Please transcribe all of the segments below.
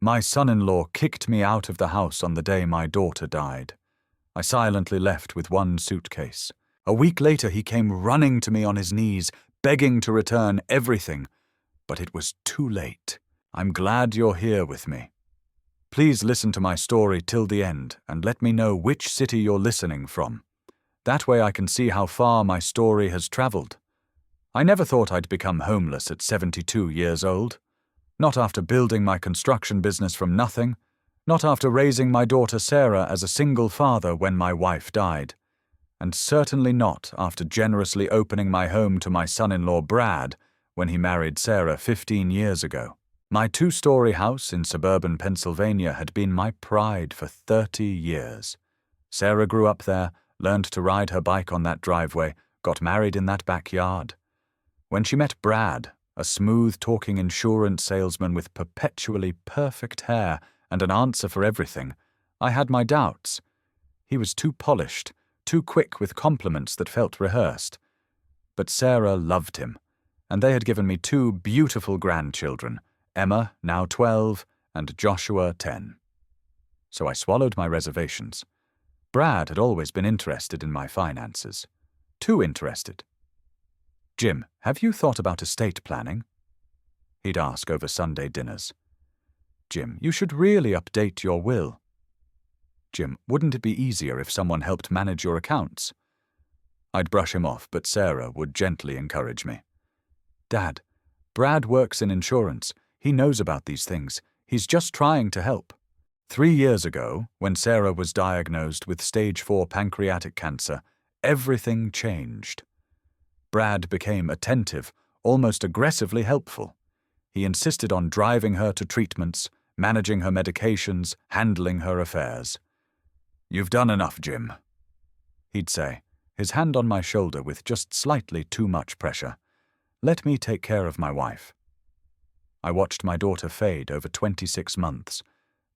My son-in-law kicked me out of the house on the day my daughter died. I silently left with one suitcase. A week later he came running to me on his knees, begging to return everything, but it was too late. I'm glad you're here with me. Please listen to my story till the end and let me know which city you're listening from. That way I can see how far my story has traveled. I never thought I'd become homeless at 72 years old. Not after building my construction business from nothing. Not after raising my daughter Sarah as a single father when my wife died. And certainly not after generously opening my home to my son-in-law Brad when he married Sarah 15 years ago. My two-story house in suburban Pennsylvania had been my pride for 30 years. Sarah grew up there, learned to ride her bike on that driveway, got married in that backyard. When she met Brad, a smooth-talking insurance salesman with perpetually perfect hair and an answer for everything, I had my doubts. He was too polished, too quick with compliments that felt rehearsed. But Sarah loved him, and they had given me two beautiful grandchildren, Emma, now 12, and Joshua, 10. So I swallowed my reservations. Brad had always been interested in my finances. Too interested. "Jim, have you thought about estate planning?" He'd ask over Sunday dinners. "Jim, you should really update your will." "Jim, wouldn't it be easier if someone helped manage your accounts?" I'd brush him off, but Sarah would gently encourage me. "Dad, Brad works in insurance. He knows about these things. He's just trying to help." 3 years ago, when Sarah was diagnosed with stage 4 pancreatic cancer, everything changed. Brad became attentive, almost aggressively helpful. He insisted on driving her to treatments, managing her medications, handling her affairs. "You've done enough, Jim," he'd say, his hand on my shoulder with just slightly too much pressure. "Let me take care of my wife." I watched my daughter fade over 26 months.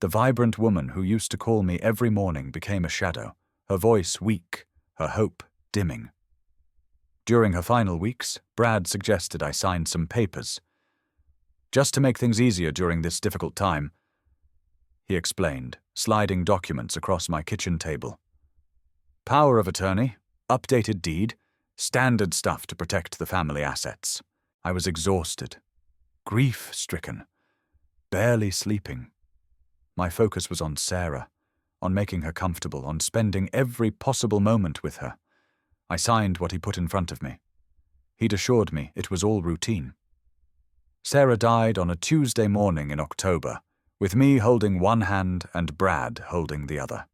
The vibrant woman who used to call me every morning became a shadow, her voice weak, her hope dimming. During her final weeks, Brad suggested I sign some papers. "Just to make things easier during this difficult time," he explained, sliding documents across my kitchen table. "Power of attorney, updated deed, standard stuff to protect the family assets." I was exhausted, grief-stricken, barely sleeping. My focus was on Sarah, on making her comfortable, on spending every possible moment with her. I signed what he put in front of me. He'd assured me it was all routine. Sarah died on a Tuesday morning in October, with me holding one hand and Brad holding the other.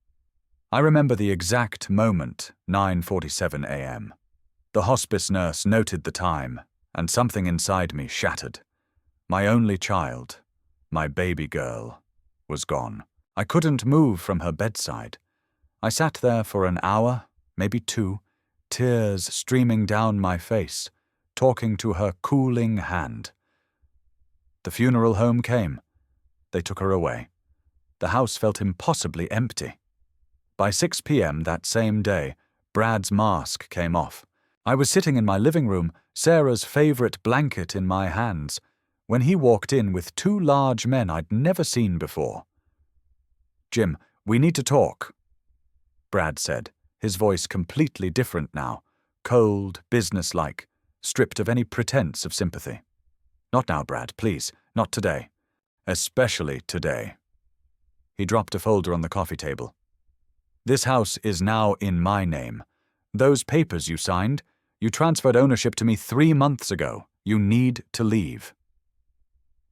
I remember the exact moment, 9:47 a.m. The hospice nurse noted the time, and something inside me shattered. My only child, my baby girl, was gone. I couldn't move from her bedside. I sat there for an hour, maybe 2, tears streaming down my face, talking to her cooling hand. The funeral home came. They took her away. The house felt impossibly empty. By 6 p.m. that same day, Brad's mask came off. I was sitting in my living room, Sarah's favorite blanket in my hands, when he walked in with 2 large men I'd never seen before. "Jim, we need to talk," Brad said, his voice completely different now, cold, businesslike, stripped of any pretense of sympathy. "Not now, Brad, please, not today. Especially today." He dropped a folder on the coffee table. "This house is now in my name. Those papers you signed, you transferred ownership to me 3 months ago. You need to leave."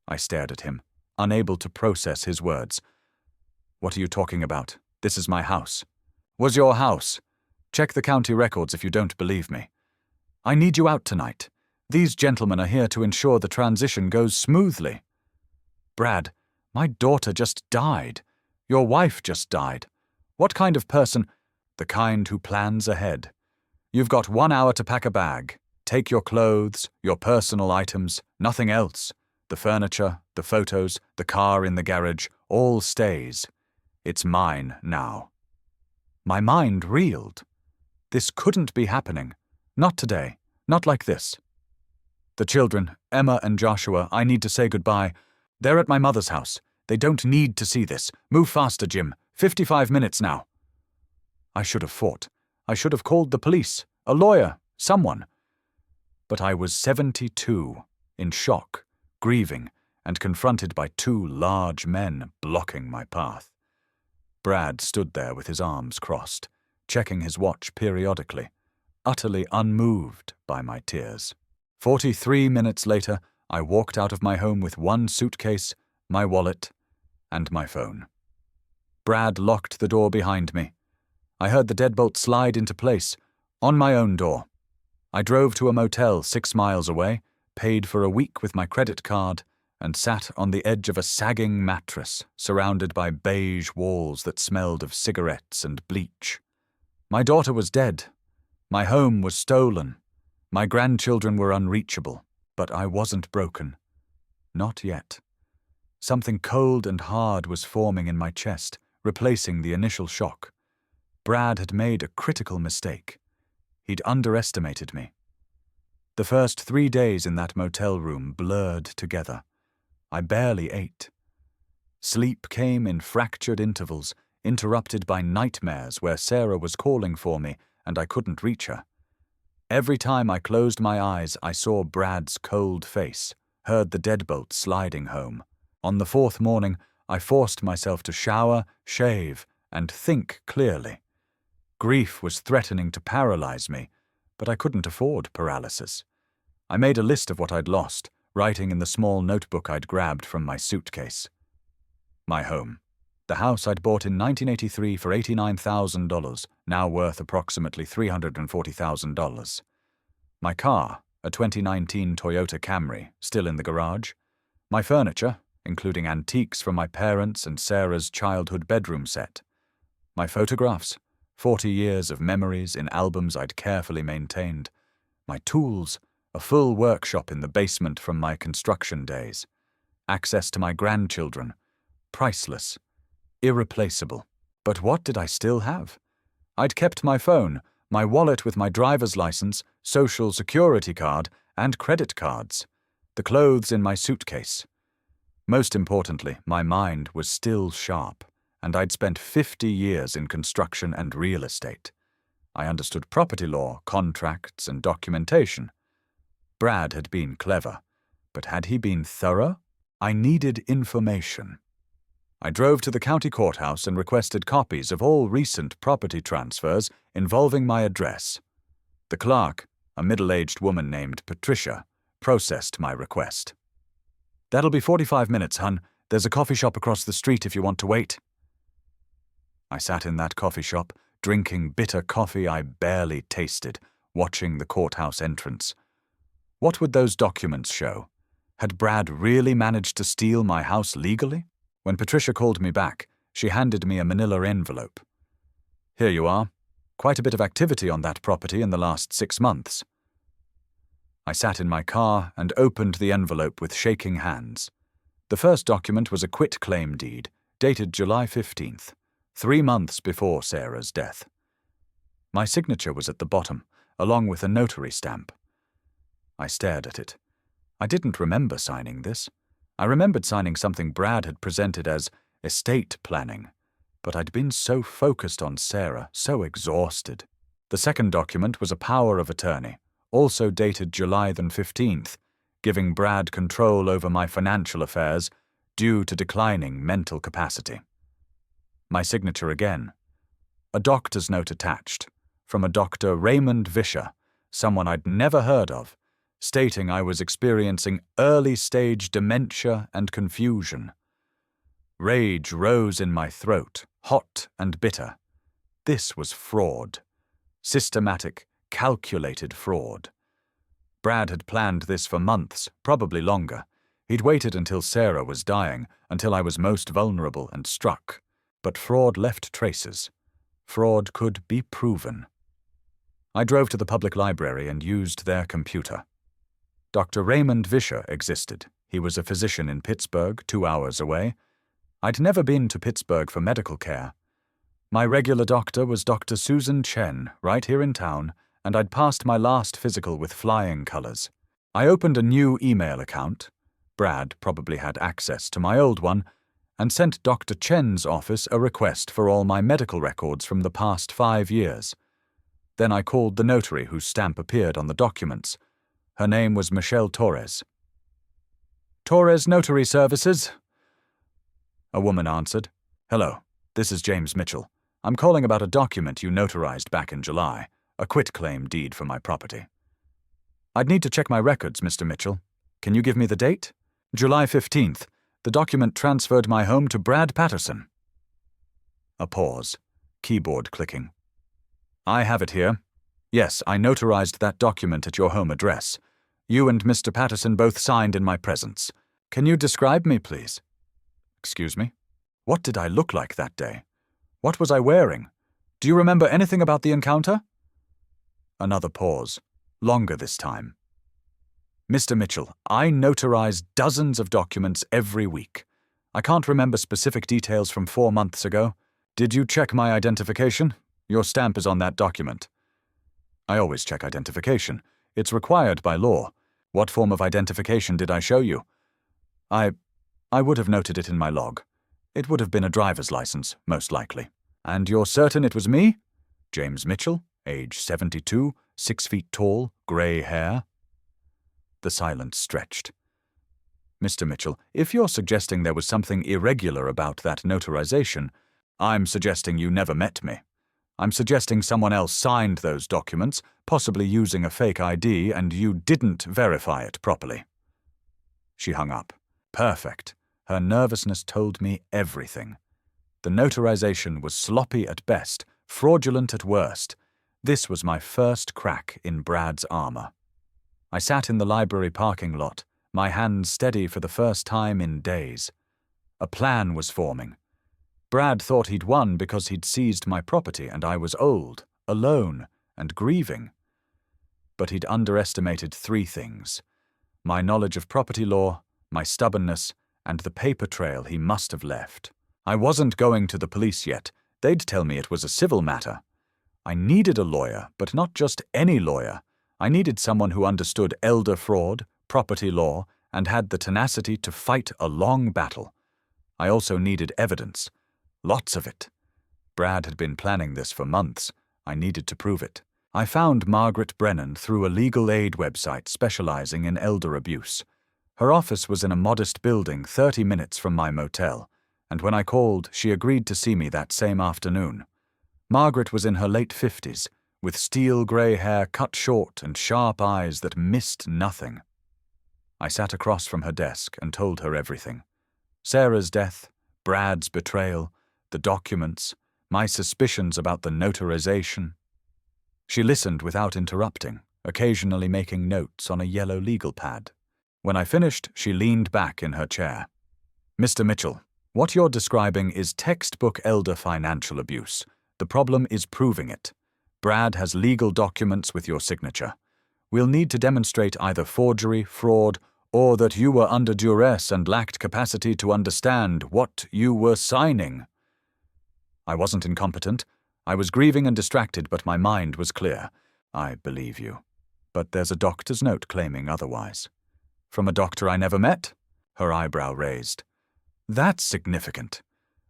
I stared at him, unable to process his words. "What are you talking about? This is my house." "Was your house. Check the county records if you don't believe me. I need you out tonight. These gentlemen are here to ensure the transition goes smoothly." "Brad, my daughter just died. Your wife just died. What kind of person—" "The kind who plans ahead. You've got 1 hour to pack a bag. Take your clothes, your personal items, nothing else. The furniture, the photos, the car in the garage, all stays. It's mine now." My mind reeled. This couldn't be happening. Not today. Not like this. "The children, Emma and Joshua, I need to say goodbye. They're at my mother's house. They don't need to see this. Move faster, Jim. 55 minutes now. I should have fought. I should have called the police, a lawyer, someone. But I was 72, in shock, grieving, and confronted by two large men blocking my path. Brad stood there with his arms crossed, checking his watch periodically, utterly unmoved by my tears. 43 minutes later, I walked out of my home with one suitcase, my wallet, and my phone. Brad locked the door behind me. I heard the deadbolt slide into place, on my own door. I drove to a motel 6 miles away, paid for a week with my credit card, and sat on the edge of a sagging mattress, surrounded by beige walls that smelled of cigarettes and bleach. My daughter was dead. My home was stolen. My grandchildren were unreachable, but I wasn't broken. Not yet. Something cold and hard was forming in my chest, replacing the initial shock. Brad had made a critical mistake. He'd underestimated me. The first 3 days in that motel room blurred together. I barely ate. Sleep came in fractured intervals, interrupted by nightmares where Sarah was calling for me and I couldn't reach her. Every time I closed my eyes, I saw Brad's cold face, heard the deadbolt sliding home. On the 4th morning, I forced myself to shower, shave, and think clearly. Grief was threatening to paralyze me, but I couldn't afford paralysis. I made a list of what I'd lost, writing in the small notebook I'd grabbed from my suitcase. My home. The house I'd bought in 1983 for $89,000, now worth approximately $340,000. My car, a 2019 Toyota Camry, still in the garage. My furniture, including antiques from my parents' and Sarah's childhood bedroom set. My photographs, 40 years of memories in albums I'd carefully maintained. My tools, a full workshop in the basement from my construction days. Access to my grandchildren, priceless, irreplaceable. But what did I still have? I'd kept my phone, my wallet with my driver's license, social security card, and credit cards. The clothes in my suitcase. Most importantly, my mind was still sharp, and I'd spent 50 years in construction and real estate. I understood property law, contracts, and documentation. Brad had been clever, but had he been thorough? I needed information. I drove to the county courthouse and requested copies of all recent property transfers involving my address. The clerk, a middle-aged woman named Patricia, processed my request. "That'll be 45 minutes, hun. There's a coffee shop across the street if you want to wait." I sat in that coffee shop, drinking bitter coffee I barely tasted, watching the courthouse entrance. What would those documents show? Had Brad really managed to steal my house legally? When Patricia called me back, she handed me a manila envelope. "Here you are. Quite a bit of activity on that property in the last 6 months." I sat in my car and opened the envelope with shaking hands. The first document was a quitclaim deed, dated July 15th, 3 months before Sarah's death. My signature was at the bottom, along with a notary stamp. I stared at it. I didn't remember signing this. I remembered signing something Brad had presented as estate planning, but I'd been so focused on Sarah, so exhausted. The second document was a power of attorney, also dated July 15th, giving Brad control over my financial affairs due to declining mental capacity. My signature again. A doctor's note attached, from a Dr. Raymond Vischer, someone I'd never heard of, stating I was experiencing early-stage dementia and confusion. Rage rose in my throat, hot and bitter. This was fraud. Systematic, calculated fraud. Brad had planned this for months, probably longer. He'd waited until Sarah was dying, until I was most vulnerable, and struck. But fraud left traces. Fraud could be proven. I drove to the public library and used their computer. Dr. Raymond Vischer existed. He was a physician in Pittsburgh, 2 hours away. I'd never been to Pittsburgh for medical care. My regular doctor was Dr. Susan Chen, right here in town, and I'd passed my last physical with flying colors. I opened a new email account. Brad probably had access to my old one, and sent Dr. Chen's office a request for all my medical records from the past 5 years. Then I called the notary whose stamp appeared on the documents. Her name was Michelle Torres. "Torres Notary Services?" A woman answered. "Hello, this is James Mitchell. I'm calling about a document you notarized back in July, a quitclaim deed for my property." "I'd need to check my records, Mr. Mitchell. Can you give me the date?" "July 15th. The document transferred my home to Brad Patterson." A pause. Keyboard clicking. "I have it here. Yes, I notarized that document at your home address. You and Mr. Patterson both signed in my presence. Can you describe me, please?" "Excuse me? What did I look like that day? What was I wearing? Do you remember anything about the encounter?" Another pause. Longer this time. "Mr. Mitchell, I notarize dozens of documents every week. I can't remember specific details from 4 months ago. Did you check my identification? Your stamp is on that document." "I always check identification. It's required by law. What form of identification did I show you?" I would have noted it in my log. It would have been a driver's license, most likely." "And you're certain it was me?" "James Mitchell, age 72, 6 feet tall, grey hair." The silence stretched. "Mr. Mitchell, if you're suggesting there was something irregular about that notarization, I'm suggesting you never met me. I'm suggesting someone else signed those documents, possibly using a fake ID, and you didn't verify it properly." She hung up. Perfect. Her nervousness told me everything. The notarization was sloppy at best, fraudulent at worst. This was my first crack in Brad's armor. I sat in the library parking lot, my hands steady for the first time in days. A plan was forming. Brad thought he'd won because he'd seized my property and I was old, alone, and grieving. But he'd underestimated 3 things: my knowledge of property law, my stubbornness, and the paper trail he must have left. I wasn't going to the police yet. They'd tell me it was a civil matter. I needed a lawyer, but not just any lawyer. I needed someone who understood elder fraud, property law, and had the tenacity to fight a long battle. I also needed evidence. Lots of it. Brad had been planning this for months. I needed to prove it. I found Margaret Brennan through a legal aid website specializing in elder abuse. Her office was in a modest building 30 minutes from my motel, and when I called, she agreed to see me that same afternoon. Margaret was in her late 50s, with steel grey hair cut short and sharp eyes that missed nothing. I sat across from her desk and told her everything. Sarah's death, Brad's betrayal, the documents, my suspicions about the notarization. She listened without interrupting, occasionally making notes on a yellow legal pad. When I finished, she leaned back in her chair. "Mr. Mitchell, what you're describing is textbook elder financial abuse. The problem is proving it. Brad has legal documents with your signature. We'll need to demonstrate either forgery, fraud, or that you were under duress and lacked capacity to understand what you were signing." I wasn't incompetent. I was grieving and distracted, but my mind was clear. "I believe you. But there's a doctor's note claiming otherwise." "From a doctor I never met?" Her eyebrow raised. "That's significant.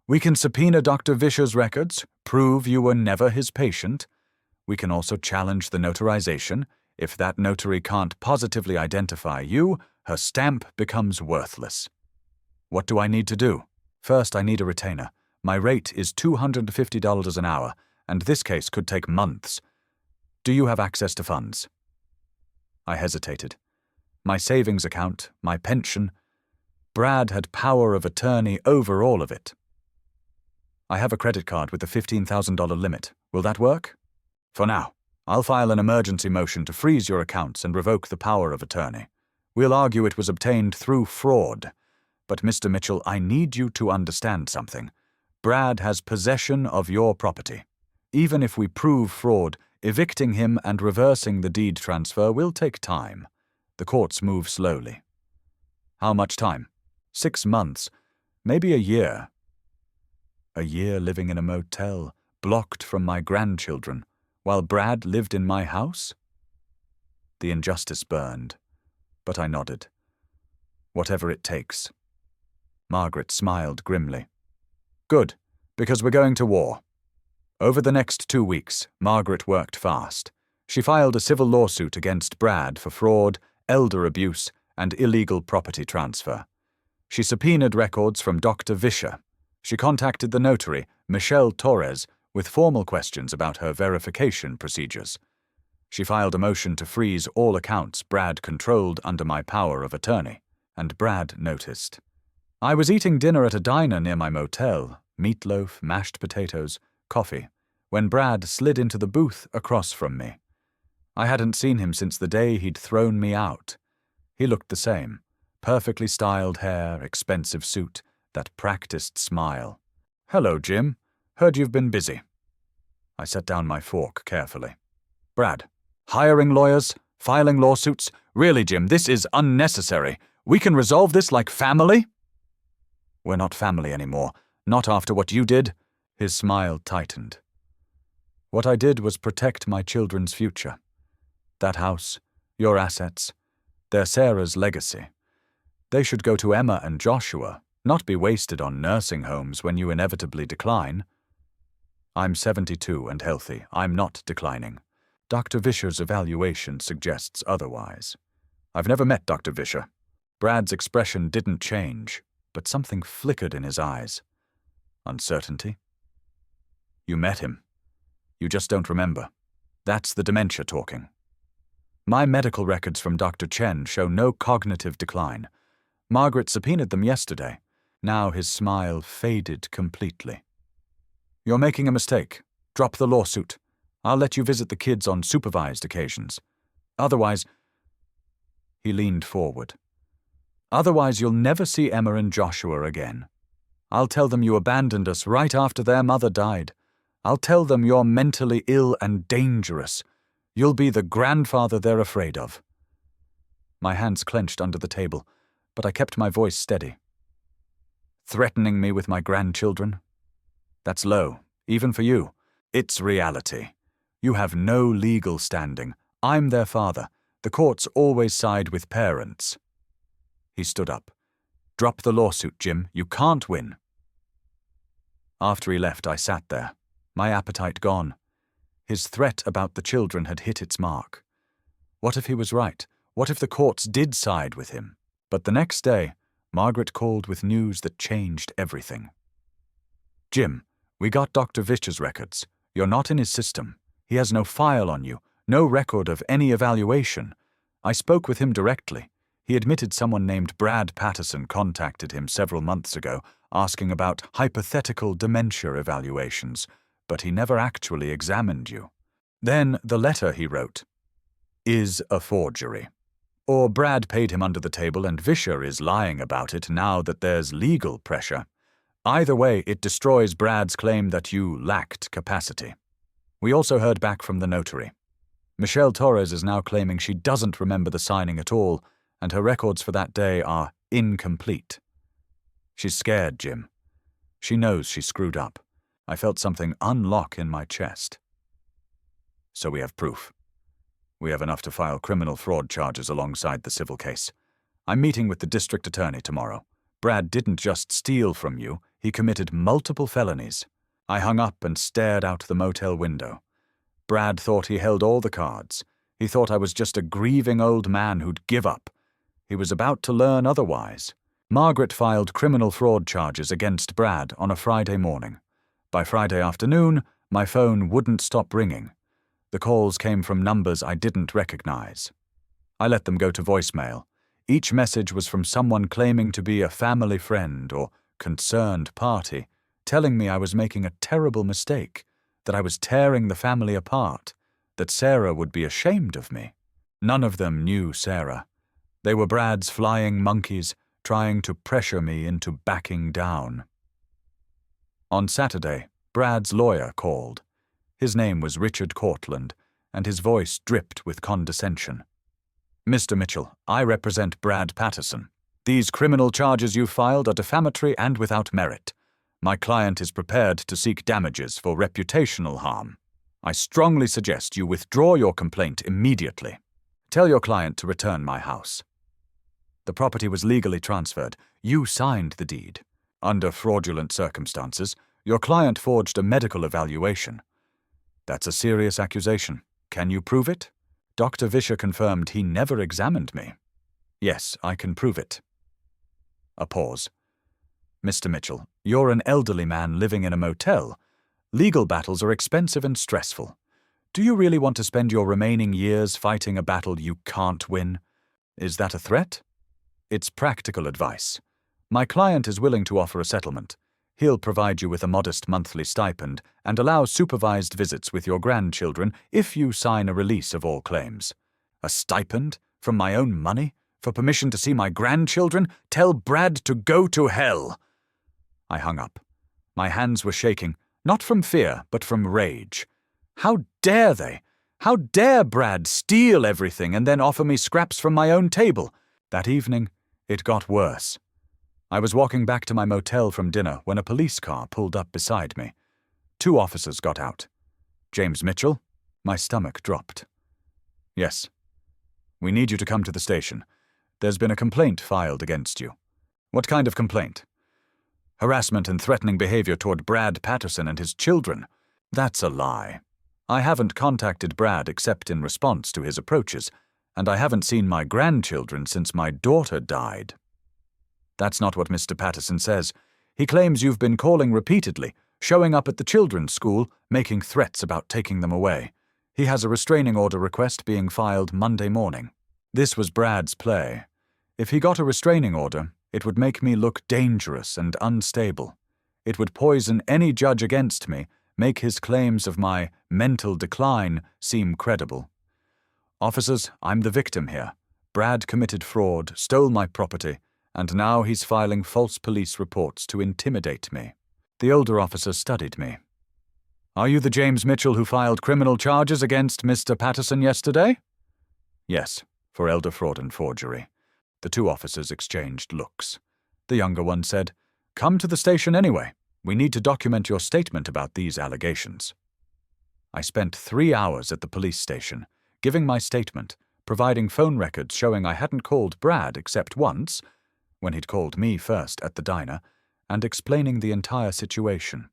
We can subpoena Dr. Vischer's records, prove you were never his patient. We can also challenge the notarization. If that notary can't positively identify you, her stamp becomes worthless." "What do I need to do?" "First, I need a retainer. My rate is $250 an hour, and this case could take months. Do you have access to funds?" I hesitated. My savings account, my pension. Brad had power of attorney over all of it. "I have a credit card with a $15,000 limit. Will that work?" "For now. I'll file an emergency motion to freeze your accounts and revoke the power of attorney. We'll argue it was obtained through fraud. But, Mr. Mitchell, I need you to understand something. Brad has possession of your property. Even if we prove fraud, evicting him and reversing the deed transfer will take time. The courts move slowly." "How much time?" 6 months. Maybe a year." A year living in a motel, blocked from my grandchildren, while Brad lived in my house? The injustice burned, but I nodded. "Whatever it takes." Margaret smiled grimly. Good, because we're going to war. Over the next 2 weeks, Margaret worked fast. She filed a civil lawsuit against Brad for fraud, elder abuse, and illegal property transfer. She subpoenaed records from Dr. Vischer. She contacted the notary, Michelle Torres, with formal questions about her verification procedures. She filed a motion to freeze all accounts Brad controlled under my power of attorney, and Brad noticed. I was eating dinner at a diner near my motel, meatloaf, mashed potatoes, coffee, when Brad slid into the booth across from me. I hadn't seen him since the day he'd thrown me out. He looked the same. Perfectly styled hair, expensive suit, that practiced smile. Hello, Jim. Heard you've been busy. I set down my fork carefully. Brad, hiring lawyers, filing lawsuits. Really, Jim, this is unnecessary. We can resolve this like family? We're not family anymore. Not after what you did. His smile tightened. What I did was protect my children's future. That house, your assets, they're Sarah's legacy. They should go to Emma and Joshua, not be wasted on nursing homes when you inevitably decline. I'm 72 and healthy. I'm not declining. Dr. Vischer's evaluation suggests otherwise. I've never met Dr. Vischer. Brad's expression didn't change, but something flickered in his eyes. Uncertainty? You met him. You just don't remember. That's the dementia talking. My medical records from Dr. Chen show no cognitive decline. Margaret subpoenaed them yesterday. Now his smile faded completely. You're making a mistake. Drop the lawsuit. I'll let you visit the kids on supervised occasions. Otherwise— He leaned forward. Otherwise you'll never see Emma and Joshua again. I'll tell them you abandoned us right after their mother died. I'll tell them you're mentally ill and dangerous. You'll be the grandfather they're afraid of. My hands clenched under the table, but I kept my voice steady. Threatening me with my grandchildren? That's low, even for you. It's reality. You have no legal standing. I'm their father. The courts always side with parents. He stood up. Drop the lawsuit, Jim. You can't win. After he left, I sat there, my appetite gone. His threat about the children had hit its mark. What if he was right? What if the courts did side with him? But the next day, Margaret called with news that changed everything. Jim, we got Dr. Vischer's records. You're not in his system. He has no file on you, no record of any evaluation. I spoke with him directly. He admitted someone named Brad Patterson contacted him several months ago, asking about hypothetical dementia evaluations, but he never actually examined you. Then the letter he wrote is a forgery. Or Brad paid him under the table and Vischer is lying about it now that there's legal pressure. Either way, it destroys Brad's claim that you lacked capacity. We also heard back from the notary. Michelle Torres is now claiming she doesn't remember the signing at all, and her records for that day are incomplete. She's scared, Jim. She knows she screwed up. I felt something unlock in my chest. So we have proof. We have enough to file criminal fraud charges alongside the civil case. I'm meeting with the district attorney tomorrow. Brad didn't just steal from you, he committed multiple felonies. I hung up and stared out the motel window. Brad thought he held all the cards. He thought I was just a grieving old man who'd give up. He was about to learn otherwise. Margaret filed criminal fraud charges against Brad on a Friday morning. By Friday afternoon, my phone wouldn't stop ringing. The calls came from numbers I didn't recognize. I let them go to voicemail. Each message was from someone claiming to be a family friend or concerned party, telling me I was making a terrible mistake, that I was tearing the family apart, that Sarah would be ashamed of me. None of them knew Sarah. They were Brad's flying monkeys, trying to pressure me into backing down. On Saturday, Brad's lawyer called. His name was Richard Cortland, and his voice dripped with condescension. Mr. Mitchell, I represent Brad Patterson. These criminal charges you filed are defamatory and without merit. My client is prepared to seek damages for reputational harm. I strongly suggest you withdraw your complaint immediately. Tell your client to return my house. The property was legally transferred. You signed the deed. Under fraudulent circumstances, your client forged a medical evaluation. That's a serious accusation. Can you prove it? Dr. Vischer confirmed he never examined me. Yes, I can prove it. A pause. Mr. Mitchell, you're an elderly man living in a motel. Legal battles are expensive and stressful. Do you really want to spend your remaining years fighting a battle you can't win? Is that a threat? It's practical advice. My client is willing to offer a settlement. He'll provide you with a modest monthly stipend and allow supervised visits with your grandchildren if you sign a release of all claims. A stipend? From my own money? For permission to see my grandchildren? Tell Brad to go to hell! I hung up. My hands were shaking, not from fear, but from rage. How dare they? How dare Brad steal everything and then offer me scraps from my own table? That evening, it got worse. I was walking back to my motel from dinner when a police car pulled up beside me. 2 officers got out. James Mitchell? My stomach dropped. Yes. We need you to come to the station. There's been a complaint filed against you. What kind of complaint? Harassment and threatening behavior toward Brad Patterson and his children. That's a lie. I haven't contacted Brad except in response to his approaches, and I haven't seen my grandchildren since my daughter died. That's not what Mr. Patterson says. He claims you've been calling repeatedly, showing up at the children's school, making threats about taking them away. He has a restraining order request being filed Monday morning. This was Brad's play. If he got a restraining order, it would make me look dangerous and unstable. It would poison any judge against me, make his claims of my mental decline seem credible. Officers, I'm the victim here. Brad committed fraud, stole my property, and now he's filing false police reports to intimidate me. The older officer studied me. Are you the James Mitchell who filed criminal charges against Mr. Patterson yesterday? Yes, for elder fraud and forgery. The 2 officers exchanged looks. The younger one said, "Come to the station anyway. We need to document your statement about these allegations." I spent 3 hours at the police station, giving my statement, providing phone records showing I hadn't called Brad except once, when he'd called me first at the diner, and explaining the entire situation.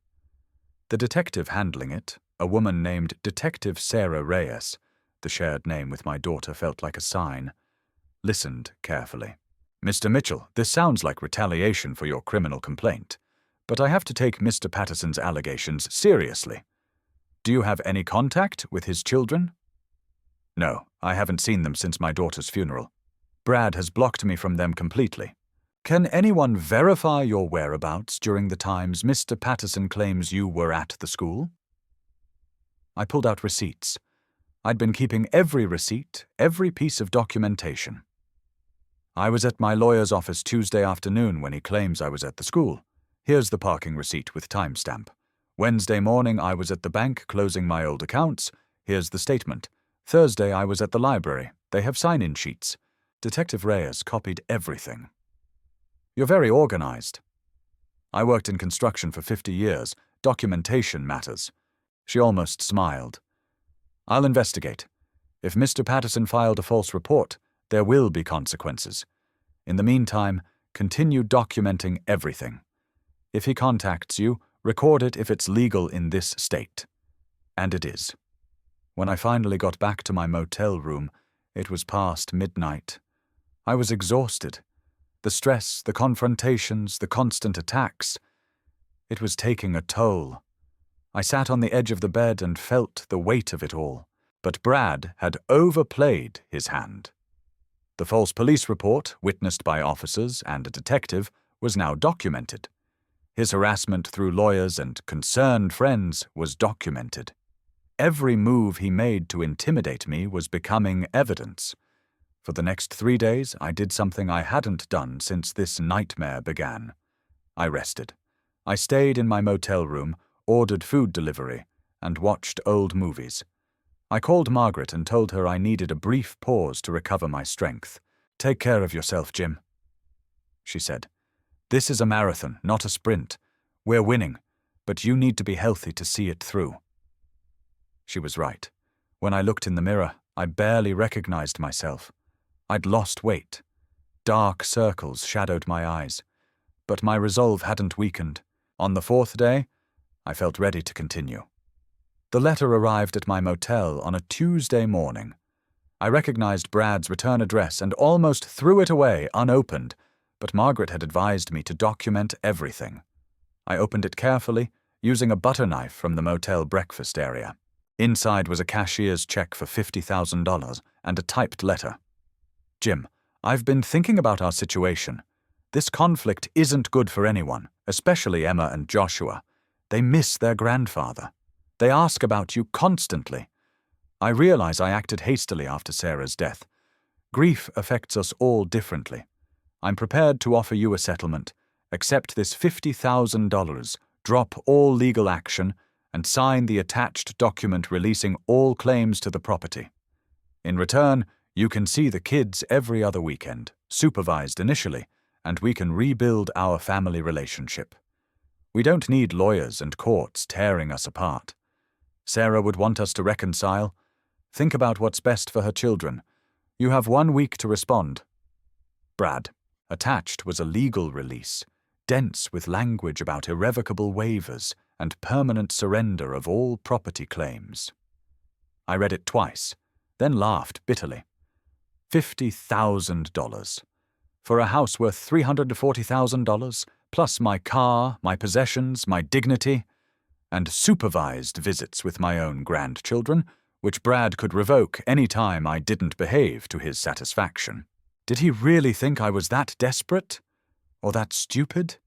The detective handling it, a woman named Detective Sarah Reyes, the shared name with my daughter felt like a sign, listened carefully. "Mr. Mitchell, this sounds like retaliation for your criminal complaint, but I have to take Mr. Patterson's allegations seriously. Do you have any contact with his children?" "No, I haven't seen them since my daughter's funeral. Brad has blocked me from them completely. Can anyone verify your whereabouts during the times Mr. Patterson claims you were at the school?" I pulled out receipts. I'd been keeping every receipt, every piece of documentation. I was at my lawyer's office Tuesday afternoon when he claims I was at the school. Here's the parking receipt with timestamp. Wednesday morning I was at the bank closing my old accounts. Here's the statement. Thursday I was at the library. They have sign-in sheets. Detective Reyes copied everything. "You're very organized." "I worked in construction for 50 years. Documentation matters." She almost smiled. "I'll investigate. If Mr. Patterson filed a false report, there will be consequences. In the meantime, continue documenting everything. If he contacts you, record it if it's legal in this state." And it is. When I finally got back to my motel room, it was past midnight. I was exhausted. The stress, the confrontations, the constant attacks. It was taking a toll. I sat on the edge of the bed and felt the weight of it all. But Brad had overplayed his hand. The false police report, witnessed by officers and a detective, was now documented. His harassment through lawyers and concerned friends was documented. Every move he made to intimidate me was becoming evidence. For the next 3 days, I did something I hadn't done since this nightmare began. I rested. I stayed in my motel room, ordered food delivery, and watched old movies. I called Margaret and told her I needed a brief pause to recover my strength. "Take care of yourself, Jim," she said. "This is a marathon, not a sprint. We're winning, but you need to be healthy to see it through." She was right. When I looked in the mirror, I barely recognized myself. I'd lost weight. Dark circles shadowed my eyes, but my resolve hadn't weakened. On the fourth day, I felt ready to continue. The letter arrived at my motel on a Tuesday morning. I recognized Brad's return address and almost threw it away unopened, but Margaret had advised me to document everything. I opened it carefully, using a butter knife from the motel breakfast area. Inside was a cashier's check for $50,000 and a typed letter. Jim, I've been thinking about our situation. This conflict isn't good for anyone, especially Emma and Joshua. They miss their grandfather. They ask about you constantly. I realize I acted hastily after Sarah's death. Grief affects us all differently. I'm prepared to offer you a settlement. Accept this $50,000, drop all legal action, and sign the attached document releasing all claims to the property. In return, you can see the kids every other weekend, supervised initially, and we can rebuild our family relationship. We don't need lawyers and courts tearing us apart. Sarah would want us to reconcile. Think about what's best for her children. You have 1 week to respond. Brad. Attached was a legal release, dense with language about irrevocable waivers and permanent surrender of all property claims. I read it twice, then laughed bitterly. $50,000. For a house worth $340,000, plus my car, my possessions, my dignity, and supervised visits with my own grandchildren, which Brad could revoke any time I didn't behave to his satisfaction. Did he really think I was that desperate? Or that stupid?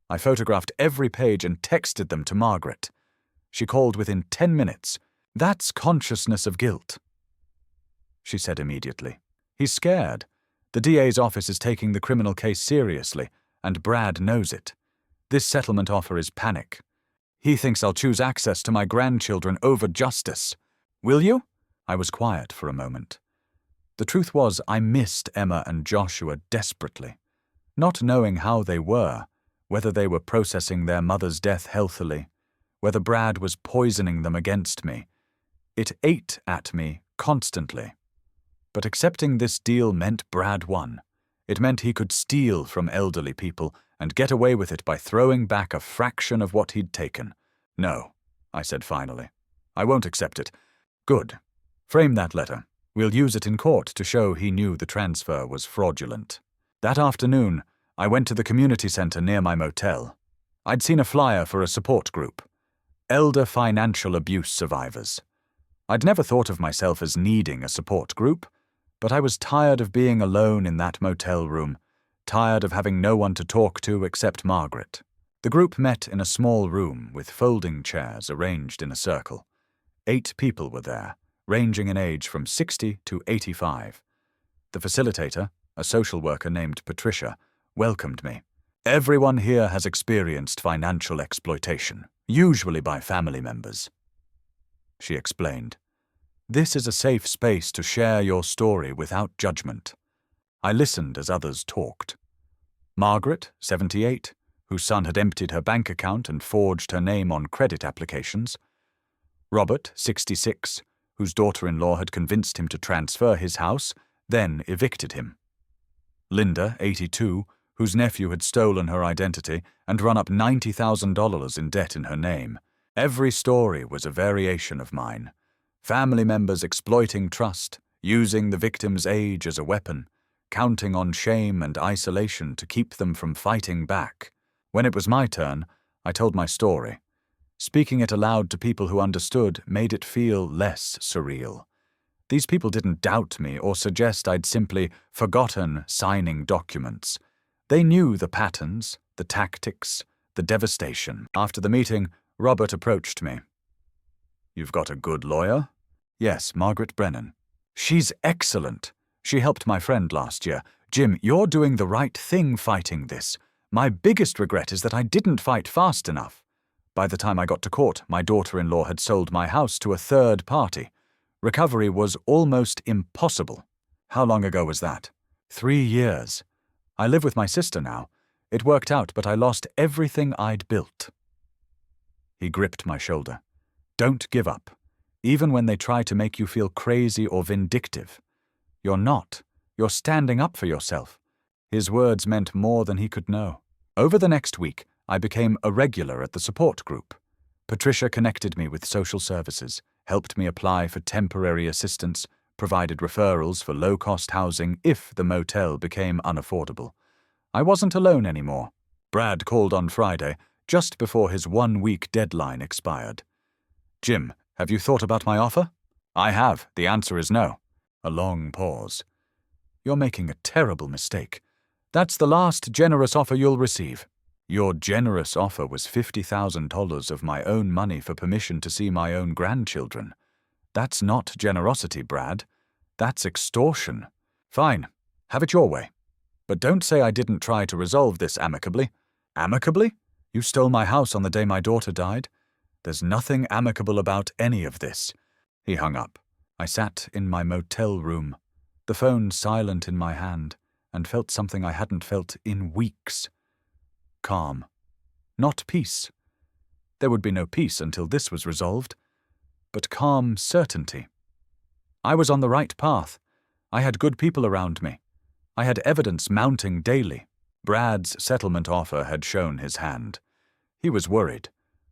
I photographed every page and texted them to Margaret. She called within 10 minutes. That's consciousness of guilt, she said immediately. He's scared. The DA's office is taking the criminal case seriously, and Brad knows it. This settlement offer is panic. He thinks I'll choose access to my grandchildren over justice. Will you? I was quiet for a moment. The truth was, I missed Emma and Joshua desperately. Not knowing how they were, whether they were processing their mother's death healthily, whether Brad was poisoning them against me. It ate at me constantly. But accepting this deal meant Brad won. It meant he could steal from elderly people and get away with it by throwing back a fraction of what he'd taken. No, I said finally. I won't accept it. Good. Frame that letter. We'll use it in court to show he knew the transfer was fraudulent. That afternoon, I went to the community center near my motel. I'd seen a flyer for a support group. Elder Financial Abuse Survivors. I'd never thought of myself as needing a support group, but I was tired of being alone in that motel room, tired of having no one to talk to except Margaret. The group met in a small room with folding chairs arranged in a circle. 8 people were there, ranging in age from 60 to 85. The facilitator, a social worker named Patricia, welcomed me. Everyone here has experienced financial exploitation, usually by family members, she explained. This is a safe space to share your story without judgment. I listened as others talked. Margaret, 78, whose son had emptied her bank account and forged her name on credit applications. Robert, 66, whose daughter-in-law had convinced him to transfer his house, then evicted him. Linda, 82, whose nephew had stolen her identity and run up $90,000 in debt in her name. Every story was a variation of mine. Family members exploiting trust, using the victim's age as a weapon, counting on shame and isolation to keep them from fighting back. When it was my turn, I told my story. Speaking it aloud to people who understood made it feel less surreal. These people didn't doubt me or suggest I'd simply forgotten signing documents. They knew the patterns, the tactics, the devastation. After the meeting, Robert approached me. You've got a good lawyer? Yes, Margaret Brennan. She's excellent. She helped my friend last year. Jim, you're doing the right thing fighting this. My biggest regret is that I didn't fight fast enough. By the time I got to court, my daughter-in-law had sold my house to a third party. Recovery was almost impossible. How long ago was that? 3 years. I live with my sister now. It worked out, but I lost everything I'd built. He gripped my shoulder. Don't give up, even when they try to make you feel crazy or vindictive. You're not. You're standing up for yourself. His words meant more than he could know. Over the next week, I became a regular at the support group. Patricia connected me with social services, helped me apply for temporary assistance, provided referrals for low-cost housing if the motel became unaffordable. I wasn't alone anymore. Brad called on Friday, just before his 1-week deadline expired. "Jim, have you thought about my offer?" "I have. The answer is no." A long pause. "You're making a terrible mistake. That's the last generous offer you'll receive." "Your generous offer was $50,000 of my own money for permission to see my own grandchildren. That's not generosity, Brad. That's extortion." "Fine. Have it your way. But don't say I didn't try to resolve this amicably." "Amicably? You stole my house on the day my daughter died. There's nothing amicable about any of this." He hung up. I sat in my motel room, the phone silent in my hand, and felt something I hadn't felt in weeks. Calm. Not peace. There would be no peace until this was resolved, but calm certainty. I was on the right path. I had good people around me. I had evidence mounting daily. Brad's settlement offer had shown his hand. He was worried.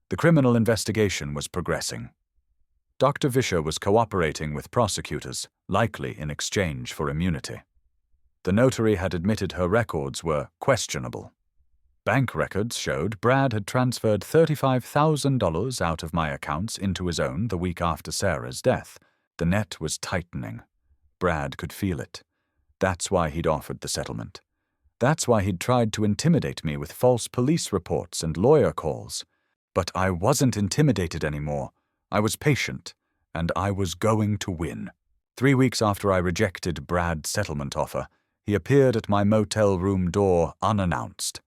The criminal investigation was progressing. Dr. Vischer was cooperating with prosecutors, likely in exchange for immunity. The notary had admitted her records were questionable. Bank records showed Brad had transferred $35,000 out of my accounts into his own the week after Sarah's death. The net was tightening. Brad could feel it. That's why he'd offered the settlement. That's why he'd tried to intimidate me with false police reports and lawyer calls. But I wasn't intimidated anymore. I was patient, and I was going to win. 3 weeks after I rejected Brad's settlement offer, he appeared at my motel room door unannounced.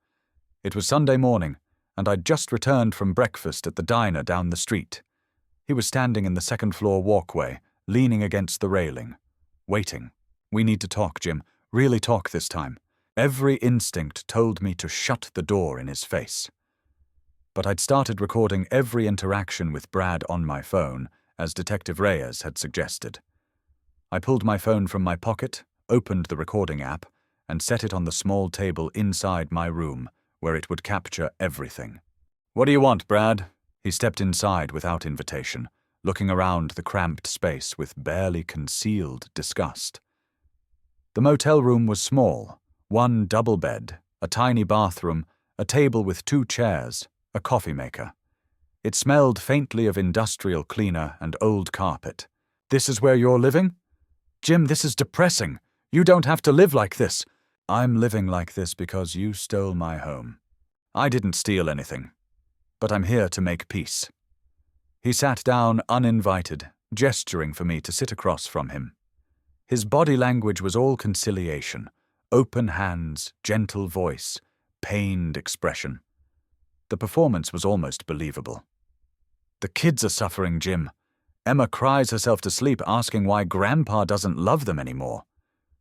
It was Sunday morning, and I'd just returned from breakfast at the diner down the street. He was standing in the second-floor walkway, leaning against the railing, waiting. "We need to talk, Jim. Really talk this time." Every instinct told me to shut the door in his face. But I'd started recording every interaction with Brad on my phone, as Detective Reyes had suggested. I pulled my phone from my pocket, opened the recording app, and set it on the small table inside my room, where it would capture everything. "What do you want, Brad?" He stepped inside without invitation, looking around the cramped space with barely concealed disgust. The motel room was small, 1 double bed, a tiny bathroom, a table with 2 chairs, a coffee maker. It smelled faintly of industrial cleaner and old carpet. "This is where you're living?" "Jim, this is depressing. You don't have to live like this." "I'm living like this because you stole my home." "I didn't steal anything. But I'm here to make peace." He sat down uninvited, gesturing for me to sit across from him. His body language was all conciliation, open hands, gentle voice, pained expression. The performance was almost believable. "The kids are suffering, Jim. Emma cries herself to sleep asking why Grandpa doesn't love them anymore.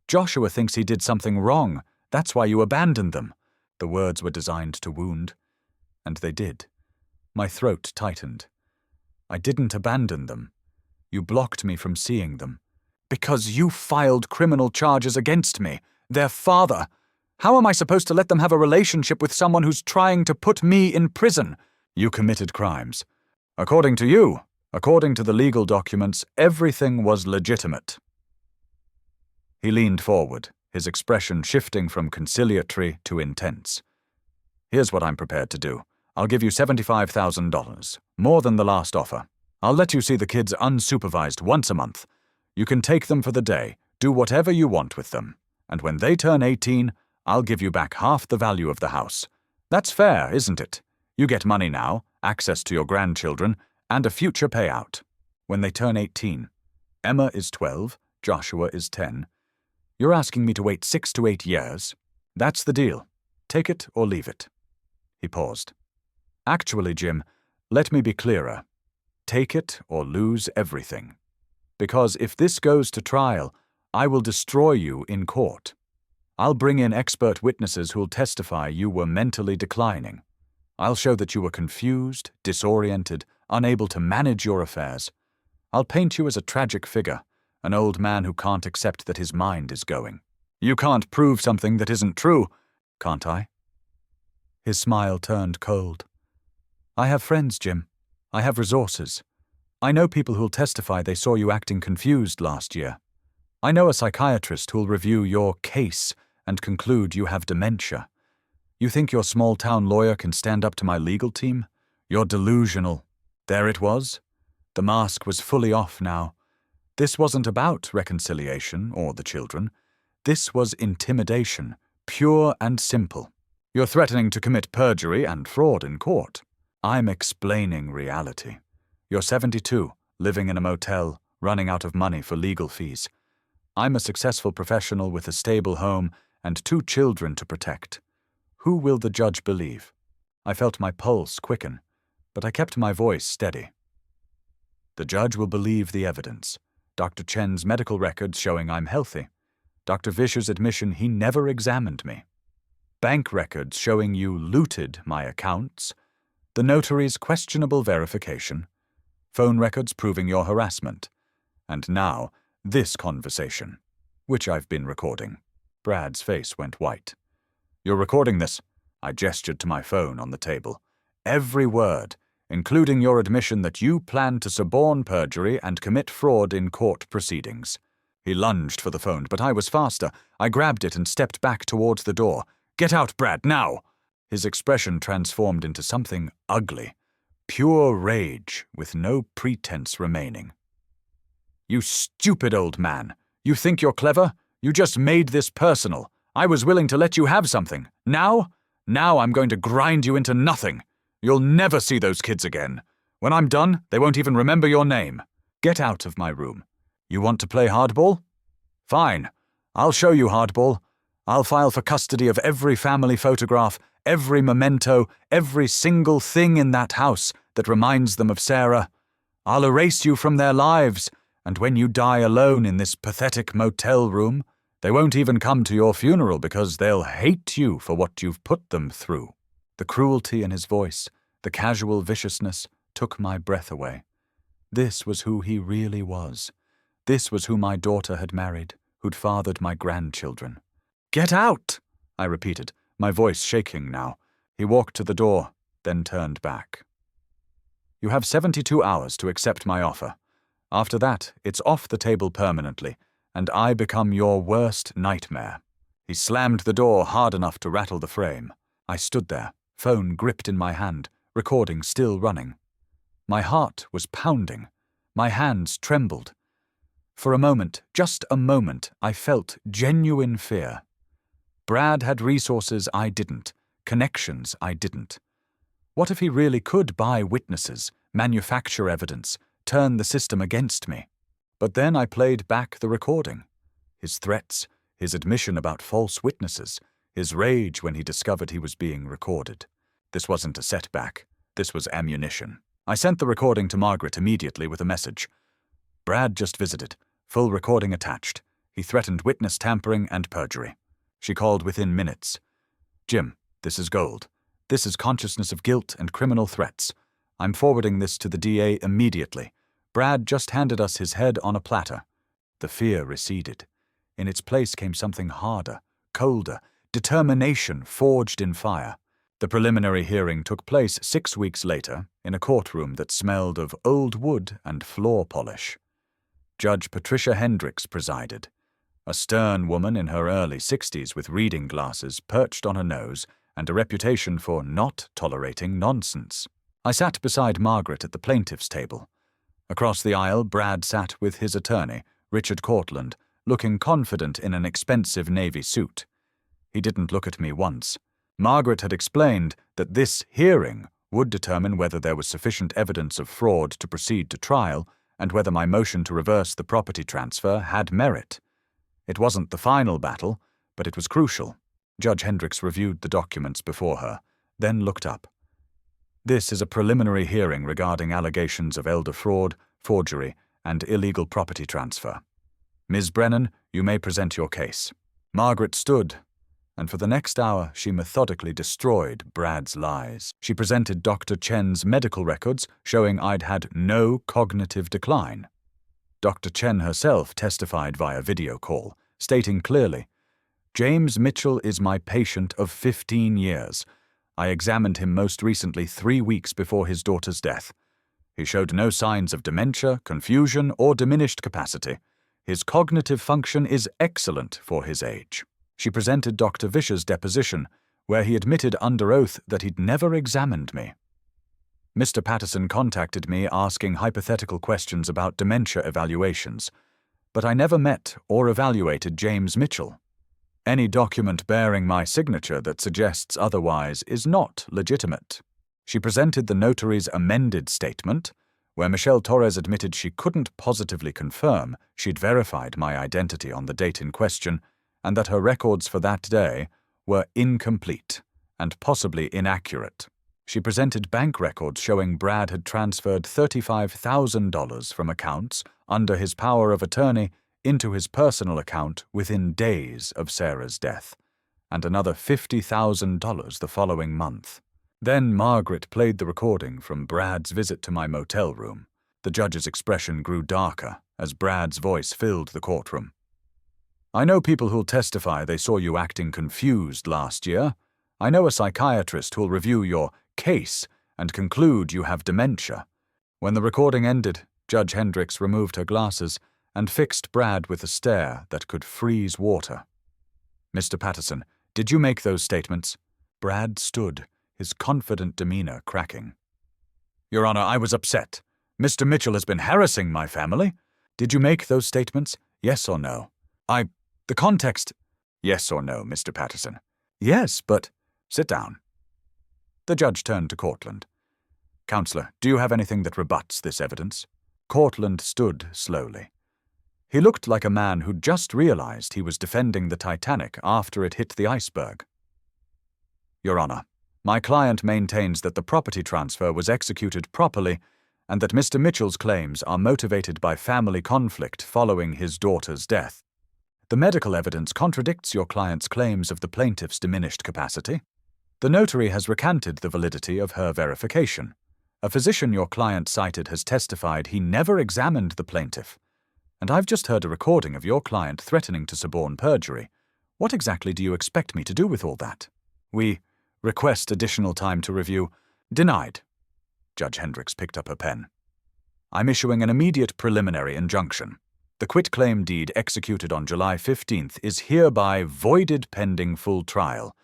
Joshua thinks he did something wrong. That's why you abandoned them." The words were designed to wound. And they did. My throat tightened. "I didn't abandon them. You blocked me from seeing them. Because you filed criminal charges against me, their father. How am I supposed to let them have a relationship with someone who's trying to put me in prison?" "You committed crimes. According to you, according to the legal documents, everything was legitimate." He leaned forward, his expression shifting from conciliatory to intense. "Here's what I'm prepared to do. I'll give you $75,000, more than the last offer. I'll let you see the kids unsupervised once a month. You can take them for the day, do whatever you want with them. And when they turn 18, I'll give you back half the value of the house. That's fair, isn't it? You get money now, access to your grandchildren, and a future payout. When they turn 18. Emma is 12, Joshua is 10. You're asking me to wait 6 to 8 years? That's the deal. Take it or leave it." He paused. "Actually, Jim, let me be clearer. Take it or lose everything. Because if this goes to trial, I will destroy you in court. I'll bring in expert witnesses who'll testify you were mentally declining. I'll show that you were confused, disoriented, unable to manage your affairs. I'll paint you as a tragic figure, an old man who can't accept that his mind is going. You can't prove something that isn't true, can't I? His smile turned cold. I have friends, Jim. I have resources. I know people who'll testify they saw you acting confused last year. I know a psychiatrist who'll review your case and conclude you have dementia. You think your small-town lawyer can stand up to my legal team? You're delusional. There it was. The mask was fully off now. This wasn't about reconciliation or the children. This was intimidation, pure and simple. You're threatening to commit perjury and fraud in court. I'm explaining reality. You're 72, living in a motel, running out of money for legal fees. I'm a successful professional with a stable home and 2 children to protect. Who will the judge believe? I felt my pulse quicken, but I kept my voice steady. The judge will believe the evidence. Dr. Chen's medical records showing I'm healthy. Dr. Vischer's admission he never examined me. Bank records showing you looted my accounts. The notary's questionable verification. Phone records proving your harassment. And now, this conversation, which I've been recording. Brad's face went white. You're recording this? I gestured to my phone on the table. Every word, including your admission that you plan to suborn perjury and commit fraud in court proceedings. He lunged for the phone, but I was faster. I grabbed it and stepped back towards the door. Get out, Brad, now! His expression transformed into something ugly. Pure rage, with no pretense remaining. You stupid old man. You think you're clever? You just made this personal. I was willing to let you have something. Now I'm going to grind you into nothing. You'll never see those kids again. When I'm done, they won't even remember your name. Get out of my room. You want to play hardball? Fine. I'll show you hardball. I'll file for custody of every family photograph, every memento, every single thing in that house that reminds them of Sarah. I'll erase you from their lives, and when you die alone in this pathetic motel room, they won't even come to your funeral because they'll hate you for what you've put them through. The cruelty in his voice, the casual viciousness, took my breath away. This was who he really was. This was who my daughter had married, who'd fathered my grandchildren. Get out! I repeated, my voice shaking now. He walked to the door, then turned back. You have 72 hours to accept my offer. After that, it's off the table permanently, and I become your worst nightmare. He slammed the door hard enough to rattle the frame. I stood there, phone gripped in my hand, recording still running. My heart was pounding. My hands trembled. For a moment, just a moment, I felt genuine fear. Brad had resources I didn't, connections I didn't. What if he really could buy witnesses, manufacture evidence, turn the system against me? But then I played back the recording. His threats, his admission about false witnesses, his rage when he discovered he was being recorded. This wasn't a setback. This was ammunition. I sent the recording to Margaret immediately with a message. Brad just visited. Full recording attached. He threatened witness tampering and perjury. She called within minutes. Jim, this is gold. This is consciousness of guilt and criminal threats. I'm forwarding this to the DA immediately. Brad just handed us his head on a platter. The fear receded. In its place came something harder, colder, determination forged in fire. The preliminary hearing took place 6 weeks later in a courtroom that smelled of old wood and floor polish. Judge Patricia Hendricks presided. A stern woman in her early 60s with reading glasses perched on her nose and a reputation for not tolerating nonsense. I sat beside Margaret at the plaintiff's table. Across the aisle, Brad sat with his attorney, Richard Cortland, looking confident in an expensive navy suit. He didn't look at me once. Margaret had explained that this hearing would determine whether there was sufficient evidence of fraud to proceed to trial and whether my motion to reverse the property transfer had merit. It wasn't the final battle, but it was crucial. Judge Hendricks reviewed the documents before her, then looked up. This is a preliminary hearing regarding allegations of elder fraud, forgery, and illegal property transfer. Ms. Brennan, you may present your case. Margaret stood, and for the next hour she methodically destroyed Brad's lies. She presented Dr. Chen's medical records showing I'd had no cognitive decline. Dr. Chen herself testified via video call, stating clearly, James Mitchell is my patient of 15 years. I examined him most recently 3 weeks before his daughter's death. He showed no signs of dementia, confusion, or diminished capacity. His cognitive function is excellent for his age. She presented Dr. Vischer's deposition, where he admitted under oath that he'd never examined me. Mr. Patterson contacted me asking hypothetical questions about dementia evaluations, but I never met or evaluated James Mitchell. Any document bearing my signature that suggests otherwise is not legitimate. She presented the notary's amended statement, where Michelle Torres admitted she couldn't positively confirm she'd verified my identity on the date in question, and that her records for that day were incomplete and possibly inaccurate. She presented bank records showing Brad had transferred $35,000 from accounts under his power of attorney into his personal account within days of Sarah's death, and another $50,000 the following month. Then Margaret played the recording from Brad's visit to my motel room. The judge's expression grew darker as Brad's voice filled the courtroom. I know people who'll testify they saw you acting confused last year. I know a psychiatrist who'll review your case and conclude you have dementia. When the recording ended, Judge Hendricks removed her glasses and fixed Brad with a stare that could freeze water. Mr. Patterson, did you make those statements? Brad stood, his confident demeanor cracking. Your Honor, I was upset. Mr. Mitchell has been harassing my family. Did you make those statements? Yes or no? The context. Yes or no, Mr. Patterson? Yes, but... Sit down. The judge turned to Cortland. Counselor, do you have anything that rebuts this evidence? Cortland stood slowly. He looked like a man who'd just realized he was defending the Titanic after it hit the iceberg. Your Honor, my client maintains that the property transfer was executed properly and that Mr. Mitchell's claims are motivated by family conflict following his daughter's death. The medical evidence contradicts your client's claims of the plaintiff's diminished capacity. The notary has recanted the validity of her verification. A physician your client cited has testified he never examined the plaintiff. And I've just heard a recording of your client threatening to suborn perjury. What exactly do you expect me to do with all that? We request additional time to review. Denied. Judge Hendricks picked up her pen. I'm issuing an immediate preliminary injunction. The quitclaim deed executed on July 15th is hereby voided pending full trial.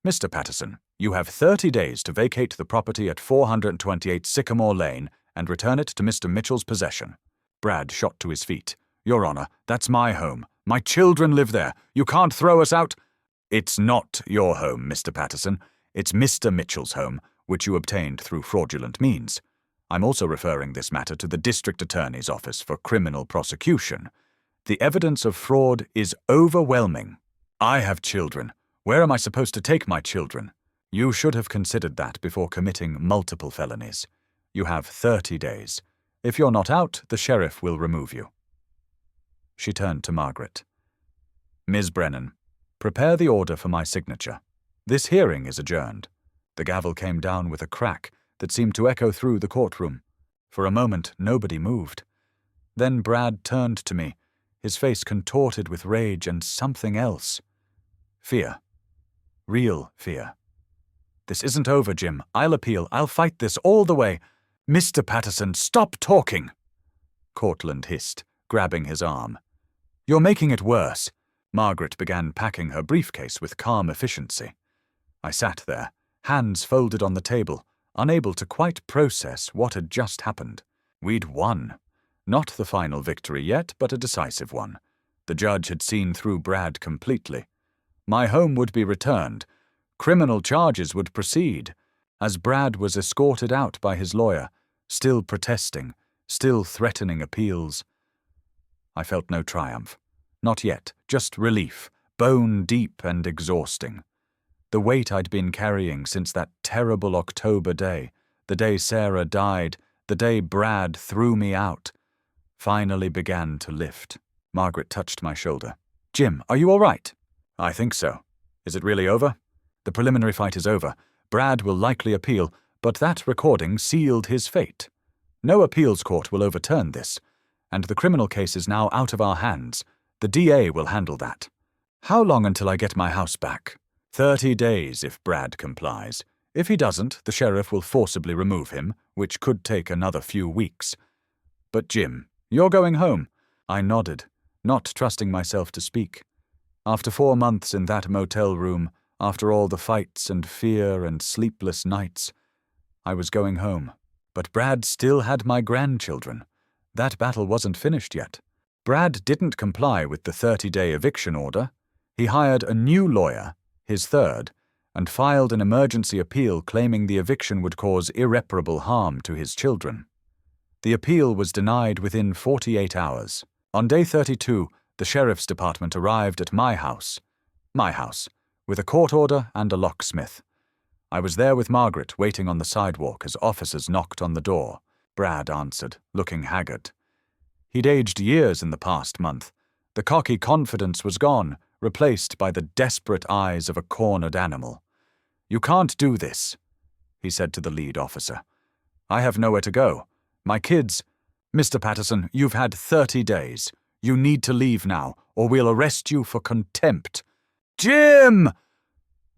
Mr. Patterson, you have 30 days to vacate the property at 428 Sycamore Lane and return it to Mr. Mitchell's possession. Brad shot to his feet. Your Honor, that's my home. My children live there. You can't throw us out. It's not your home, Mr. Patterson. It's Mr. Mitchell's home, which you obtained through fraudulent means. I'm also referring this matter to the District Attorney's Office for criminal prosecution. The evidence of fraud is overwhelming. I have children. Where am I supposed to take my children? You should have considered that before committing multiple felonies. You have 30 days. If you're not out, the sheriff will remove you. She turned to Margaret. Ms. Brennan, prepare the order for my signature. This hearing is adjourned. The gavel came down with a crack that seemed to echo through the courtroom. For a moment, nobody moved. Then Brad turned to me, his face contorted with rage and something else. Fear. Real fear. This isn't over, Jim. I'll appeal. I'll fight this all the way. Mr. Patterson, stop talking! Cortland hissed, grabbing his arm. You're making it worse. Margaret began packing her briefcase with calm efficiency. I sat there, hands folded on the table, unable to quite process what had just happened. We'd won. Not the final victory yet, but a decisive one. The judge had seen through Brad completely. My home would be returned. Criminal charges would proceed, as Brad was escorted out by his lawyer, still protesting, still threatening appeals. I felt no triumph. Not yet, just relief, bone deep and exhausting. The weight I'd been carrying since that terrible October day, the day Sarah died, the day Brad threw me out, finally began to lift. Margaret touched my shoulder. Jim, are you all right? I think so. Is it really over? The preliminary fight is over. Brad will likely appeal, but that recording sealed his fate. No appeals court will overturn this, and the criminal case is now out of our hands. The DA will handle that. How long until I get my house back? 30 days if Brad complies. If he doesn't, the sheriff will forcibly remove him, which could take another few weeks. But Jim, you're going home. I nodded, not trusting myself to speak. After 4 months in that motel room, after all the fights and fear and sleepless nights, I was going home. But Brad still had my grandchildren. That battle wasn't finished yet. Brad didn't comply with the 30-day eviction order. He hired a new lawyer, his third, and filed an emergency appeal claiming the eviction would cause irreparable harm to his children. The appeal was denied within 48 hours. On day 32, the sheriff's department arrived at my house, with a court order and a locksmith. I was there with Margaret, waiting on the sidewalk as officers knocked on the door. Brad answered, looking haggard. He'd aged years in the past month. The cocky confidence was gone, replaced by the desperate eyes of a cornered animal. "You can't do this," he said to the lead officer. "I have nowhere to go. My kids—" "Mr. Patterson, you've had 30 days. You need to leave now, or we'll arrest you for contempt." "Jim!"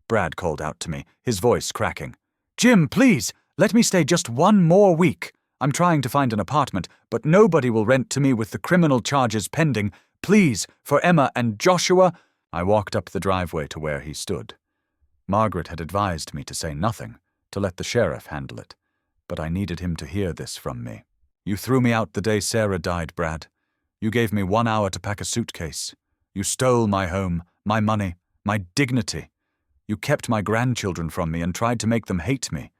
Brad called out to me, his voice cracking. "Jim, please, let me stay just 1 more week. I'm trying to find an apartment, but nobody will rent to me with the criminal charges pending. Please, for Emma and Joshua." I walked up the driveway to where he stood. Margaret had advised me to say nothing, to let the sheriff handle it, but I needed him to hear this from me. "You threw me out the day Sarah died, Brad. You gave me 1 hour to pack a suitcase. You stole my home, my money, my dignity. You kept my grandchildren from me and tried to make them hate me.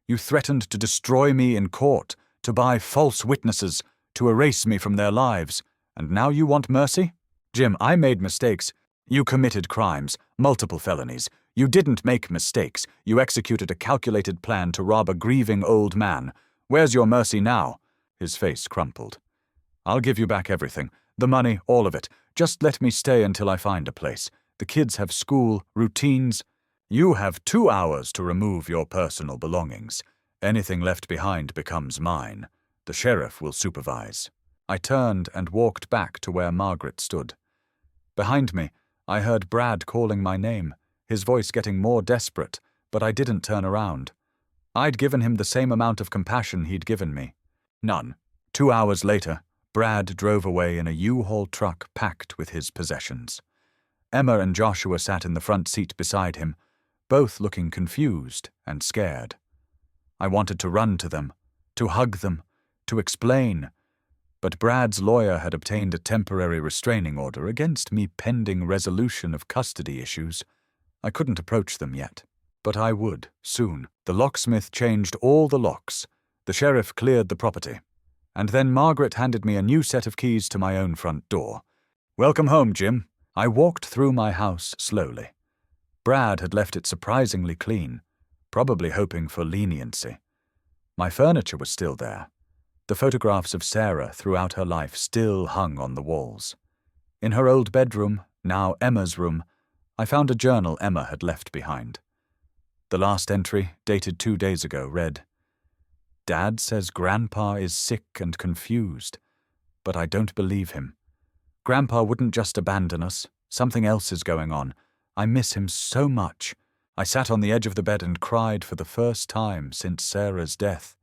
You threatened to destroy me in court, to buy false witnesses, to erase me from their lives. And now you want mercy? Jim, I made mistakes. You committed crimes, multiple felonies. You didn't make mistakes. You executed a calculated plan to rob a grieving old man. Where's your mercy now?" His face crumpled. "I'll give you back everything. The money, all of it. Just let me stay until I find a place. The kids have school, routines. You have 2 hours to remove your personal belongings. Anything left behind becomes mine. The sheriff will supervise." I turned and walked back to where Margaret stood. Behind me, I heard Brad calling my name, his voice getting more desperate, but I didn't turn around. I'd given him the same amount of compassion he'd given me. None. 2 hours later, Brad drove away in a U-Haul truck packed with his possessions. Emma and Joshua sat in the front seat beside him, both looking confused and scared. I wanted to run to them, to hug them, to explain, but Brad's lawyer had obtained a temporary restraining order against me pending resolution of custody issues. I couldn't approach them yet, but I would, soon. The locksmith changed all the locks. The sheriff cleared the property. And then Margaret handed me a new set of keys to my own front door. "Welcome home, Jim." I walked through my house slowly. Brad had left it surprisingly clean, probably hoping for leniency. My furniture was still there. The photographs of Sarah throughout her life still hung on the walls. In her old bedroom, now Emma's room, I found a journal Emma had left behind. The last entry, dated 2 days ago, read, "Dad says Grandpa is sick and confused, but I don't believe him. Grandpa wouldn't just abandon us. Something else is going on. I miss him so much." I sat on the edge of the bed and cried for the first time since Sarah's death.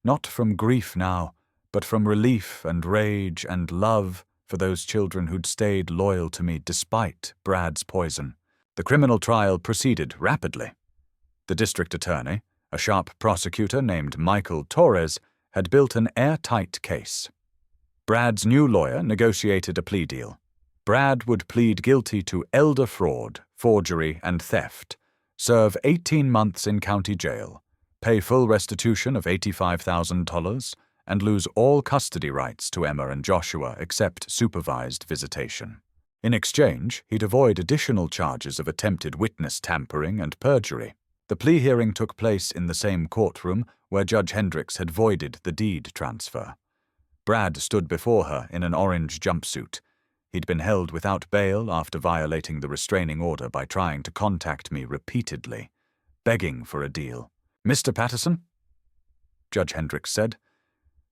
Not from grief now, but from relief and rage and love for those children who'd stayed loyal to me despite Brad's poison. The criminal trial proceeded rapidly. The district attorney, a sharp prosecutor named Michael Torres, had built an airtight case. Brad's new lawyer negotiated a plea deal. Brad would plead guilty to elder fraud, forgery, and theft, serve 18 months in county jail, pay full restitution of $85,000, and lose all custody rights to Emma and Joshua except supervised visitation. In exchange, he'd avoid additional charges of attempted witness tampering and perjury. The plea hearing took place in the same courtroom where Judge Hendricks had voided the deed transfer. Brad stood before her in an orange jumpsuit. He'd been held without bail after violating the restraining order by trying to contact me repeatedly, begging for a deal. "Mr. Patterson," Judge Hendricks said,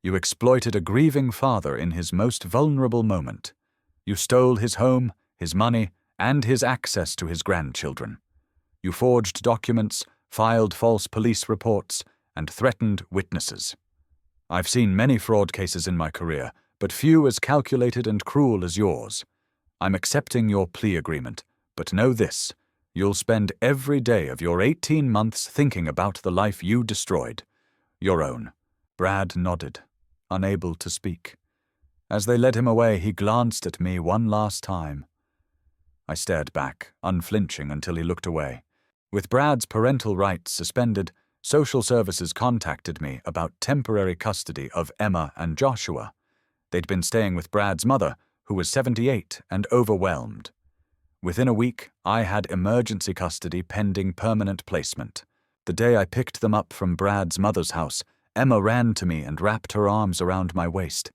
"you exploited a grieving father in his most vulnerable moment. You stole his home, his money, and his access to his grandchildren. You forged documents, filed false police reports, and threatened witnesses. I've seen many fraud cases in my career, but few as calculated and cruel as yours. I'm accepting your plea agreement, but know this: you'll spend every day of your 18 months thinking about the life you destroyed. Your own. Brad nodded, unable to speak. As they led him away, he glanced at me one last time. I stared back, unflinching, until he looked away. With Brad's parental rights suspended, social services contacted me about temporary custody of Emma and Joshua. They'd been staying with Brad's mother, who was 78 and overwhelmed. Within a week, I had emergency custody pending permanent placement. The day I picked them up from Brad's mother's house, Emma ran to me and wrapped her arms around my waist.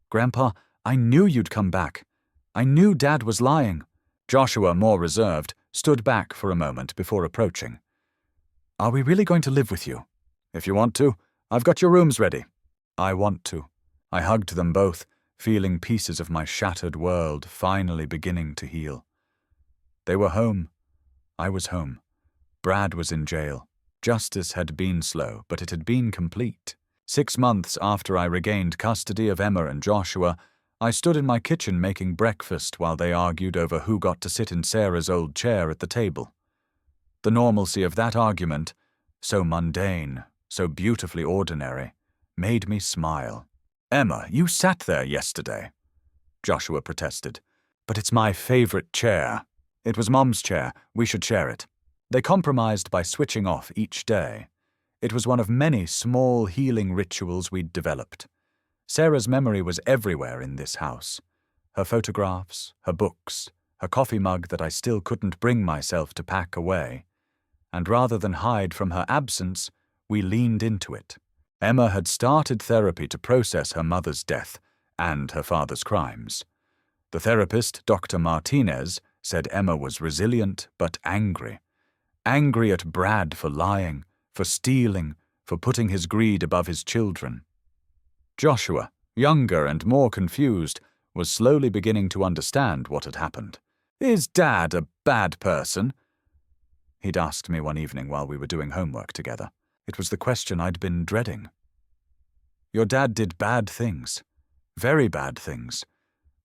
"Grandpa, I knew you'd come back. I knew Dad was lying." Joshua, more reserved, stood back for a moment before approaching. "Are we really going to live with you?" "If you want to. I've got your rooms ready." "I want to." I hugged them both, feeling pieces of my shattered world finally beginning to heal. They were home. I was home. Brad was in jail. Justice had been slow, but it had been complete. 6 months after I regained custody of Emma and Joshua, I stood in my kitchen making breakfast while they argued over who got to sit in Sarah's old chair at the table. The normalcy of that argument, so mundane, so beautifully ordinary, made me smile. "Emma, you sat there yesterday," Joshua protested. "But it's my favorite chair. It was Mom's chair. We should share it." They compromised by switching off each day. It was one of many small healing rituals we'd developed. Sarah's memory was everywhere in this house. Her photographs, her books, her coffee mug that I still couldn't bring myself to pack away. And rather than hide from her absence, we leaned into it. Emma had started therapy to process her mother's death and her father's crimes. The therapist, Dr. Martinez, said Emma was resilient but angry. Angry at Brad for lying, for stealing, for putting his greed above his children. Joshua, younger and more confused, was slowly beginning to understand what had happened. "Is Dad a bad person?" He'd asked me one evening while we were doing homework together. It was the question I'd been dreading. "Your dad did bad things. Very bad things.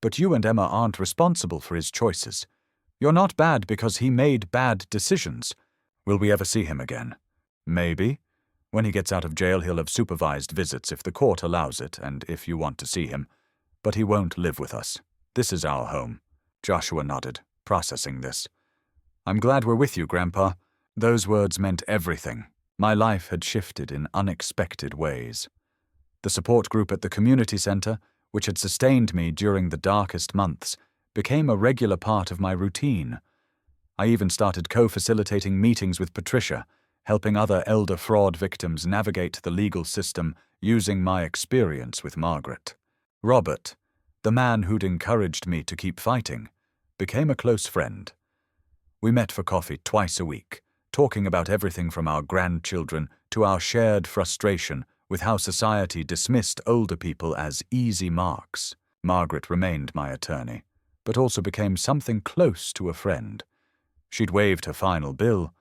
But you and Emma aren't responsible for his choices. You're not bad because he made bad decisions. Will we ever see him again? Maybe. When he gets out of jail, he'll have supervised visits if the court allows it and if you want to see him. But he won't live with us. This is our home." Joshua nodded, processing this. "I'm glad we're with you, Grandpa." Those words meant everything. My life had shifted in unexpected ways. The support group at the community center, which had sustained me during the darkest months, became a regular part of my routine. I even started co-facilitating meetings with Patricia, helping other elder fraud victims navigate the legal system using my experience with Margaret. Robert, the man who'd encouraged me to keep fighting, became a close friend. We met for coffee twice a week, talking about everything from our grandchildren to our shared frustration with how society dismissed older people as easy marks. Margaret remained my attorney, but also became something close to a friend. She'd waived her final bill.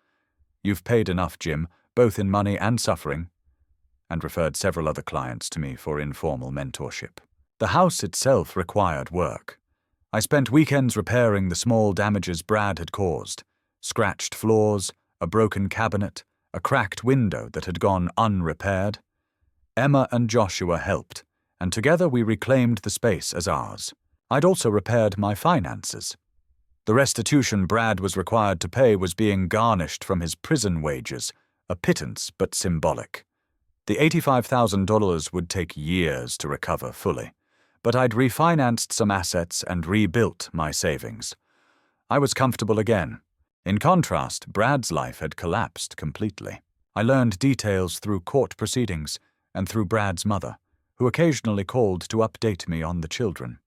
"You've paid enough, Jim, both in money and suffering," and referred several other clients to me for informal mentorship. The house itself required work. I spent weekends repairing the small damages Brad had caused: scratched floors, a broken cabinet, a cracked window that had gone unrepaired. Emma and Joshua helped, and together we reclaimed the space as ours. I'd also repaired my finances. The restitution Brad was required to pay was being garnished from his prison wages, a pittance but symbolic. The $85,000 would take years to recover fully, but I'd refinanced some assets and rebuilt my savings. I was comfortable again. In contrast, Brad's life had collapsed completely. I learned details through court proceedings and through Brad's mother, who occasionally called to update me on the children.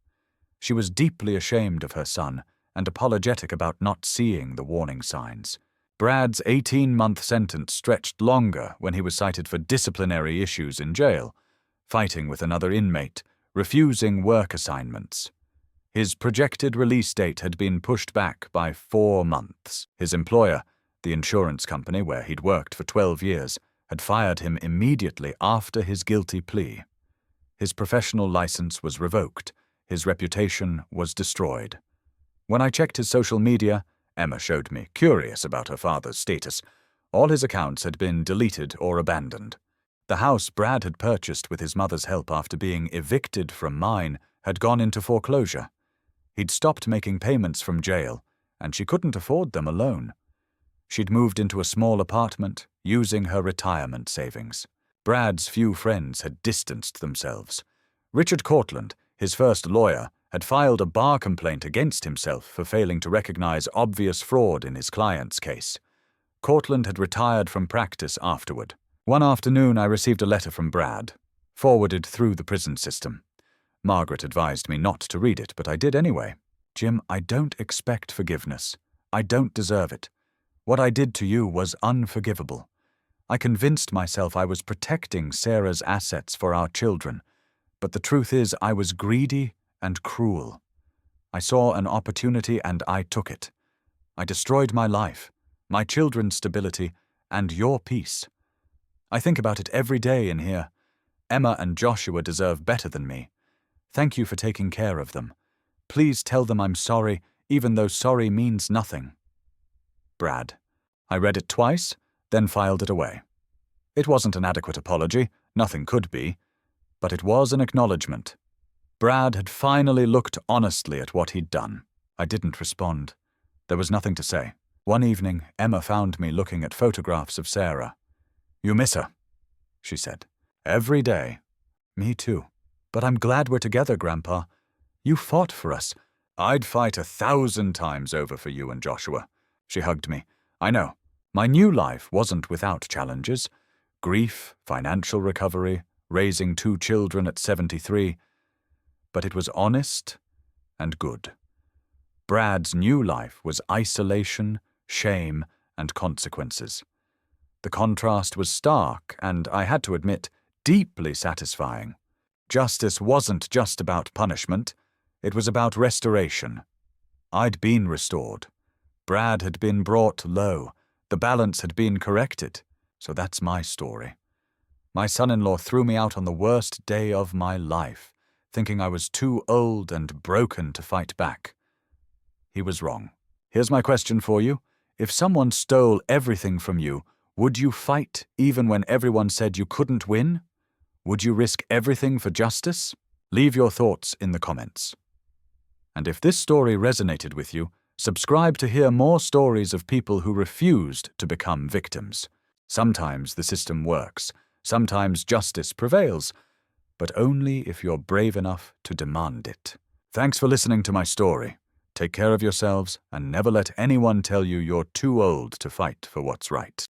She was deeply ashamed of her son and apologetic about not seeing the warning signs. Brad's 18-month sentence stretched longer when he was cited for disciplinary issues in jail, fighting with another inmate, refusing work assignments. His projected release date had been pushed back by 4 months. His employer, the insurance company where he'd worked for 12 years, had fired him immediately after his guilty plea. His professional license was revoked. His reputation was destroyed. When I checked his social media, Emma showed me, curious about her father's status. All his accounts had been deleted or abandoned. The house Brad had purchased with his mother's help after being evicted from mine had gone into foreclosure. He'd stopped making payments from jail, and she couldn't afford them alone. She'd moved into a small apartment, using her retirement savings. Brad's few friends had distanced themselves. Richard Cortland, his first lawyer, had filed a bar complaint against himself for failing to recognize obvious fraud in his client's case. Cortland had retired from practice afterward. One afternoon I received a letter from Brad, forwarded through the prison system. Margaret advised me not to read it, but I did anyway. Jim, I don't expect forgiveness. I don't deserve it. What I did to you was unforgivable. I convinced myself I was protecting Sarah's assets for our children, but the truth is I was greedy and cruel. I saw an opportunity and I took it. I destroyed my life, my children's stability, and your peace. I think about it every day in here. Emma and Joshua deserve better than me. Thank you for taking care of them. Please tell them I'm sorry, even though sorry means nothing. Brad. I read it twice, then filed it away. It wasn't an adequate apology, nothing could be, but it was an acknowledgement. Brad had finally looked honestly at what he'd done. I didn't respond. There was nothing to say. One evening, Emma found me looking at photographs of Sarah. "You miss her," she said. "Every day." "Me too. But I'm glad we're together, Grandpa. You fought for us." "I'd fight 1,000 times over for you and Joshua." She hugged me. "I know. My new life wasn't without challenges. Grief, financial recovery, raising 2 children at 73. But it was honest and good. Brad's new life was isolation, shame, and consequences. The contrast was stark and, I had to admit, deeply satisfying. Justice wasn't just about punishment. It was about restoration. I'd been restored. Brad had been brought low. The balance had been corrected. So that's my story. My son-in-law threw me out on the worst day of my life, thinking I was too old and broken to fight back. He was wrong. Here's my question for you. If someone stole everything from you, would you fight even when everyone said you couldn't win? Would you risk everything for justice? Leave your thoughts in the comments. And if this story resonated with you, subscribe to hear more stories of people who refused to become victims. Sometimes the system works. Sometimes justice prevails. But only if you're brave enough to demand it. Thanks for listening to my story. Take care of yourselves and never let anyone tell you you're too old to fight for what's right.